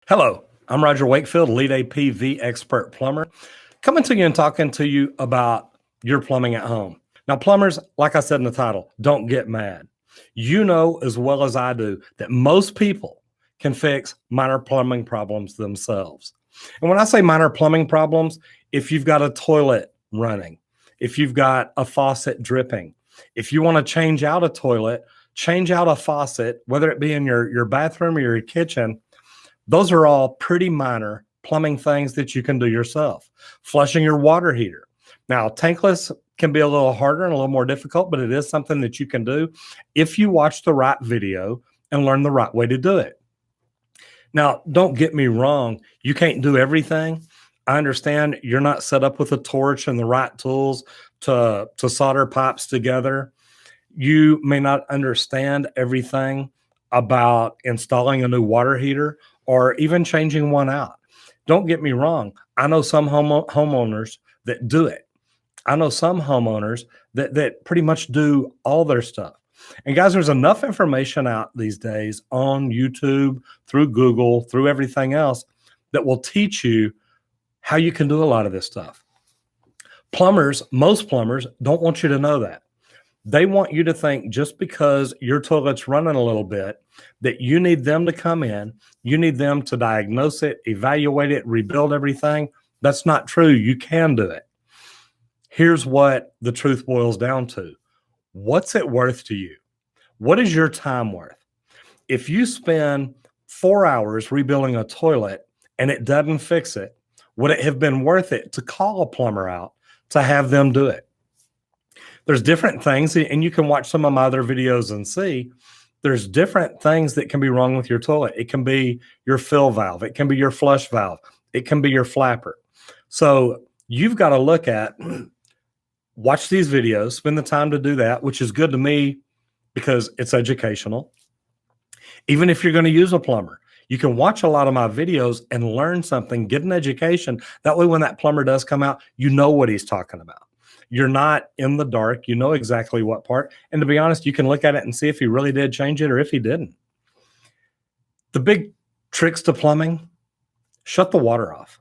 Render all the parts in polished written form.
Hello, I'm Roger Wakefield, lead APV expert plumber, coming to you and talking to you about your plumbing at home. Now, plumbers, like I said in the title, don't get mad. You know as well as I do that most people can fix minor plumbing problems themselves. And when I say minor plumbing problems, if you've got a toilet running, if you've got a faucet dripping, if you want to change out a toilet, change out a faucet, whether it be in your bathroom or your kitchen, those are all pretty minor plumbing things that you can do yourself. Flushing your water heater. Now, tankless can be a little harder and a little more difficult, but it is something that you can do if you watch the right video and learn the right way to do it. Now, don't get me wrong. You can't do everything. I understand you're not set up with a torch and the right tools to solder pipes together. You may not understand everything about installing a new water heater or even changing one out. Don't get me wrong. I know some homeowners that do it. I know some homeowners that pretty much do all their stuff. And guys, there's enough information out these days on YouTube, through Google, through everything else that will teach you how you can do a lot of this stuff. Plumbers, most plumbers don't want you to know that. They want you to think just because your toilet's running a little bit that you need them to come in, you need them to diagnose it, evaluate it, rebuild everything. That's not true. You can do it. Here's what the truth boils down to. What's it worth to you? What is your time worth? If you spend 4 hours rebuilding a toilet and it doesn't fix it, would it have been worth it to call a plumber out to have them do it? There's different things, and you can watch some of my other videos and see there's different things that can be wrong with your toilet. It can be your fill valve. It can be your flush valve. It can be your flapper. So you've got to look at, watch these videos, spend the time to do that, which is good to me because it's educational. Even if you're going to use a plumber, you can watch a lot of my videos and learn something, get an education. That way, when that plumber does come out, you know what he's talking about. You're not in the dark. You know exactly what part. And to be honest, you can look at it and see if he really did change it or if he didn't. The big tricks to plumbing, shut the water off.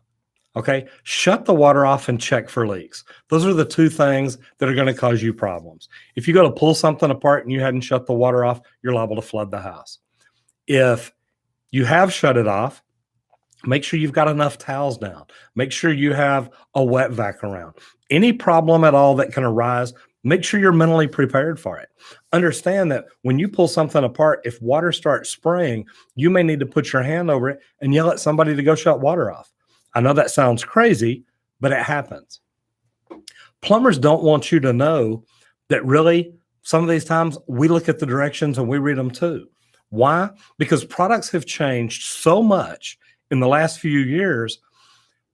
Okay? Shut the water off and check for leaks. Those are the two things that are going to cause you problems. If you go to pull something apart and you hadn't shut the water off, you're liable to flood the house. If you have shut it off, make sure you've got enough towels down. Make sure you have a wet vac around. Any problem at all that can arise, make sure you're mentally prepared for it. Understand that when you pull something apart, if water starts spraying, you may need to put your hand over it and yell at somebody to go shut water off. I know that sounds crazy, but it happens. Plumbers don't want you to know that really some of these times we look at the directions and we read them too. Why? Because products have changed so much in the last few years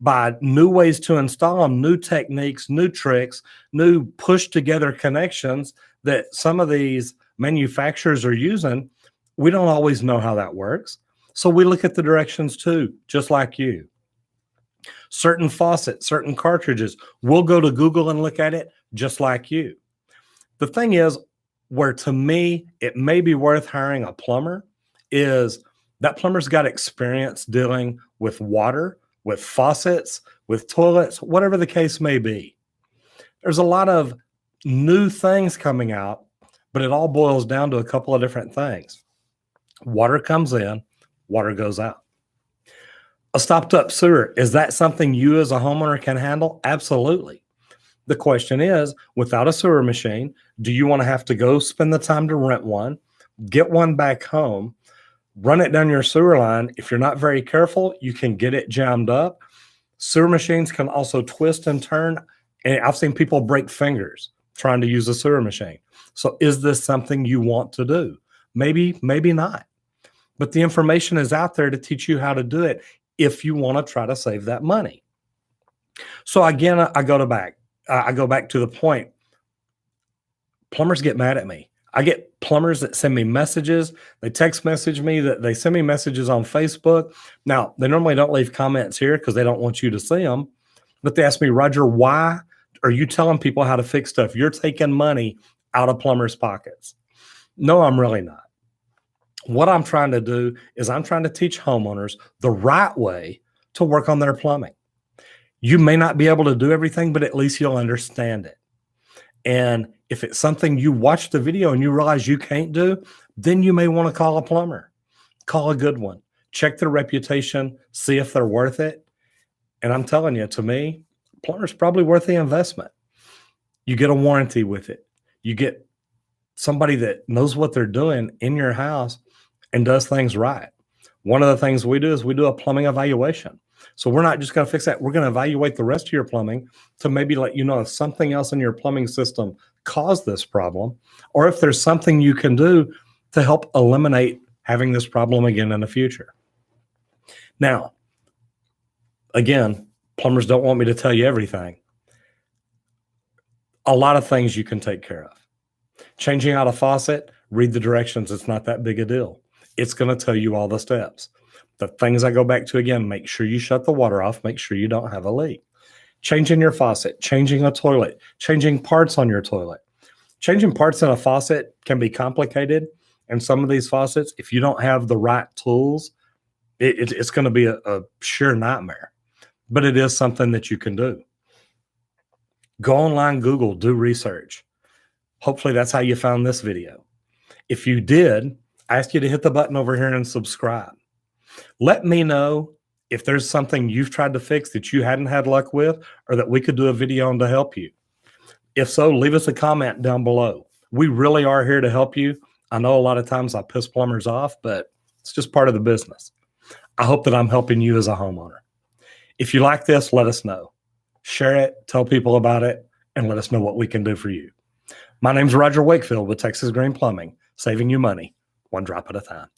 by new ways to install them, new techniques, new tricks, new push together connections that some of these manufacturers are using. We don't always know how that works. So we look at the directions too, just like you. Certain faucets, certain cartridges, we'll go to Google and look at it just like you. The thing is, where to me, it may be worth hiring a plumber is that plumber's got experience dealing with water, with faucets, with toilets, whatever the case may be. There's a lot of new things coming out, but it all boils down to a couple of different things. Water comes in, water goes out. A stopped up sewer, is that something you as a homeowner can handle? Absolutely. The question is, without a sewer machine, do you want to have to go spend the time to rent one, get one back home, run it down your sewer line? If you're not very careful, you can get it jammed up. Sewer machines can also twist and turn. And I've seen people break fingers trying to use a sewer machine. So is this something you want to do? Maybe, maybe not. But the information is out there to teach you how to do it if you want to try to save that money. So again, I go back to the point. Plumbers get mad at me. I get plumbers that send me messages. They text message me, that they send me messages on Facebook. Now, they normally don't leave comments here because they don't want you to see them. But they ask me, Roger, why are you telling people how to fix stuff? You're taking money out of plumbers' pockets. No, I'm really not. What I'm trying to do is I'm trying to teach homeowners the right way to work on their plumbing. You may not be able to do everything, but at least you'll understand it. And if it's something you watch the video and you realize you can't do, then you may want to call a plumber. Call a good one. Check their reputation, see if they're worth it. And I'm telling you, to me, plumber's probably worth the investment. You get a warranty with it. You get somebody that knows what they're doing in your house and does things right. One of the things we do is we do a plumbing evaluation. So we're not just going to fix that. We're going to evaluate the rest of your plumbing to maybe let you know if something else in your plumbing system caused this problem, or if there's something you can do to help eliminate having this problem again in the future. Now, again, plumbers don't want me to tell you everything. A lot of things you can take care of. Changing out a faucet, read the directions. It's not that big a deal. It's going to tell you all the steps. The things I go back to again, make sure you shut the water off. Make sure you don't have a leak. Changing your faucet, changing a toilet, changing parts on your toilet. Changing parts in a faucet can be complicated. And some of these faucets, if you don't have the right tools, it's going to be a sheer nightmare. But it is something that you can do. Go online, Google, do research. Hopefully that's how you found this video. If you did, I ask you to hit the button over here and subscribe. Let me know if there's something you've tried to fix that you hadn't had luck with, or that we could do a video on to help you. If so, leave us a comment down below. We really are here to help you. I know a lot of times I piss plumbers off, but it's just part of the business. I hope that I'm helping you as a homeowner. If you like this, let us know. Share it, tell people about it, and let us know what we can do for you. My name's Roger Wakefield with Texas Green Plumbing, saving you money one drop at a time.